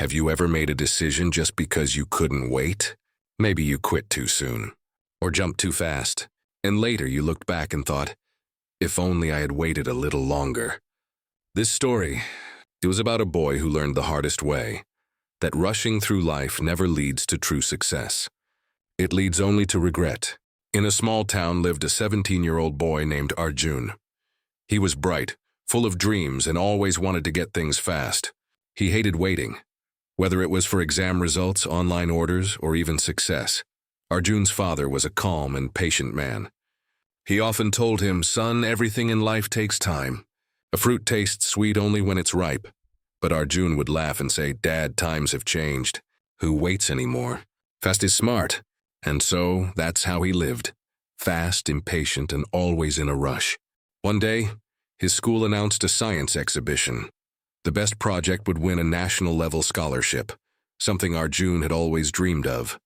Have you ever made a decision just because you couldn't wait? Maybe you quit too soon, or jumped too fast, and later you looked back and thought, if only I had waited a little longer. This story, it was about a boy who learned the hardest way, that rushing through life never leads to true success. It leads only to regret. In a small town lived a 17-year-old boy named Arjun. He was bright, full of dreams, and always wanted to get things fast. He hated waiting. Whether it was for exam results, online orders, or even success, Arjun's father was a calm and patient man. He often told him, "Son, everything in life takes time. A fruit tastes sweet only when it's ripe." But Arjun would laugh and say, "Dad, times have changed. Who waits anymore? Fast is smart." And so, that's how he lived. Fast, impatient, and always in a rush. One day, his school announced a science exhibition. The best project would win a national-level scholarship, something Arjun had always dreamed of.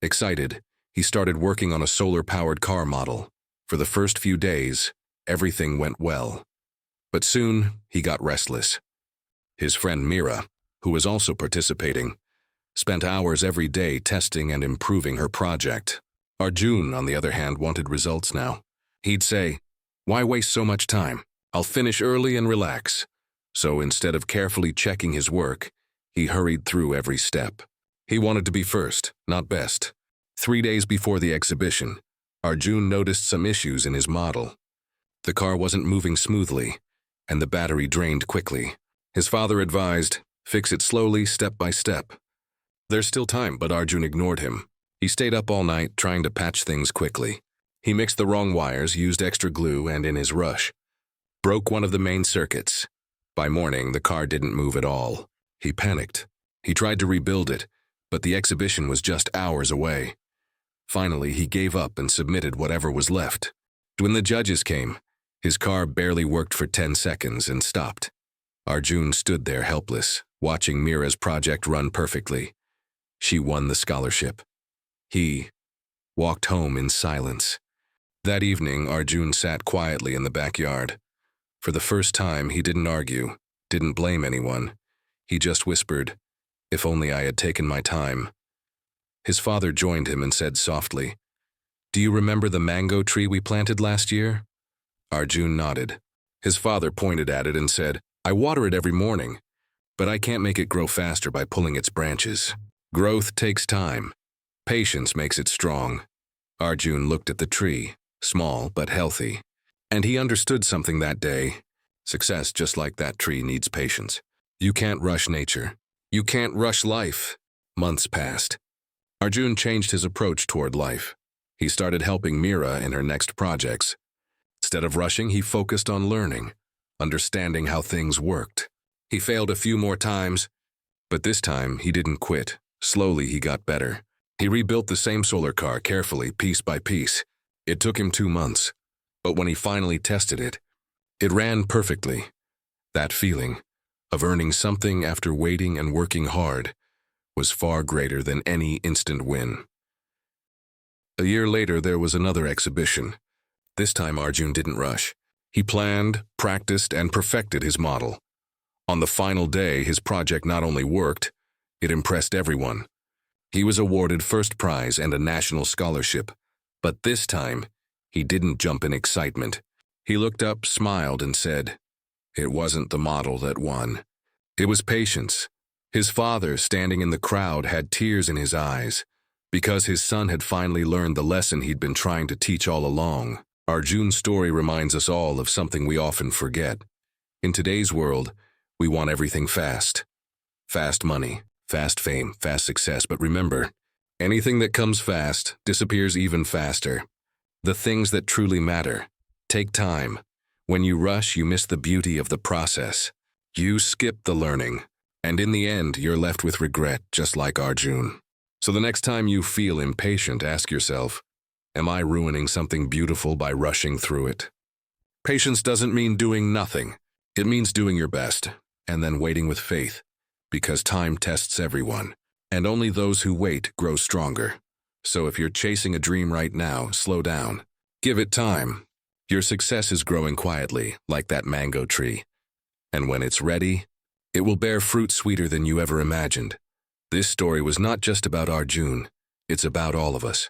Excited, he started working on a solar-powered car model. For the first few days, everything went well. But soon, he got restless. His friend Mira, who was also participating, spent hours every day testing and improving her project. Arjun, on the other hand, wanted results now. He'd say, "Why waste so much time? I'll finish early and relax." So instead of carefully checking his work, he hurried through every step. He wanted to be first, not best. 3 days before the exhibition, Arjun noticed some issues in his model. The car wasn't moving smoothly, and the battery drained quickly. His father advised, "Fix it slowly, step by step." There's still time, but Arjun ignored him. He stayed up all night trying to patch things quickly. He mixed the wrong wires, used extra glue, and in his rush, broke one of the main circuits. By morning, the car didn't move at all. He panicked. He tried to rebuild it, but the exhibition was just hours away. Finally, he gave up and submitted whatever was left. When the judges came, his car barely worked for 10 seconds and stopped. Arjun stood there helpless, watching Mira's project run perfectly. She won the scholarship. He walked home in silence. That evening, Arjun sat quietly in the backyard. For the first time, he didn't argue, didn't blame anyone. He just whispered, "If only I had taken my time." His father joined him and said softly, "Do you remember the mango tree we planted last year?" Arjun nodded. His father pointed at it and said, "I water it every morning, but I can't make it grow faster by pulling its branches. Growth takes time. Patience makes it strong." Arjun looked at the tree, small but healthy. And he understood something that day. Success, just like that tree, needs patience. You can't rush nature. You can't rush life. Months passed. Arjun changed his approach toward life. He started helping Mira in her next projects. Instead of rushing, he focused on learning, understanding how things worked. He failed a few more times, but this time he didn't quit. Slowly, he got better. He rebuilt the same solar car carefully, piece by piece. It took him 2 months. But when he finally tested it, it ran perfectly. That feeling of earning something after waiting and working hard was far greater than any instant win. A year later, there was another exhibition. This time, Arjun didn't rush. He planned, practiced, and perfected his model. On the final day, his project not only worked, it impressed everyone. He was awarded first prize and a national scholarship. But this time, he didn't jump in excitement. He looked up, smiled, and said, "It wasn't the model that won. It was patience." His father, standing in the crowd, had tears in his eyes, because his son had finally learned the lesson he'd been trying to teach all along. Arjun's story reminds us all of something we often forget. In today's world, we want everything fast. Fast money, fast fame, fast success. But remember, anything that comes fast disappears even faster. The things that truly matter take time. When you rush, you miss the beauty of the process. You skip the learning, and in the end, you're left with regret, just like Arjun. So the next time you feel impatient, ask yourself, am I ruining something beautiful by rushing through it? Patience doesn't mean doing nothing. It means doing your best, and then waiting with faith, because time tests everyone, and only those who wait grow stronger. So if you're chasing a dream right now, slow down. Give it time. Your success is growing quietly, like that mango tree. And when it's ready, It will bear fruit sweeter than you ever imagined. This story was not just about Arjun, it's about all of us.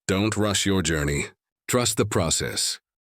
Don't rush your journey. Trust the process.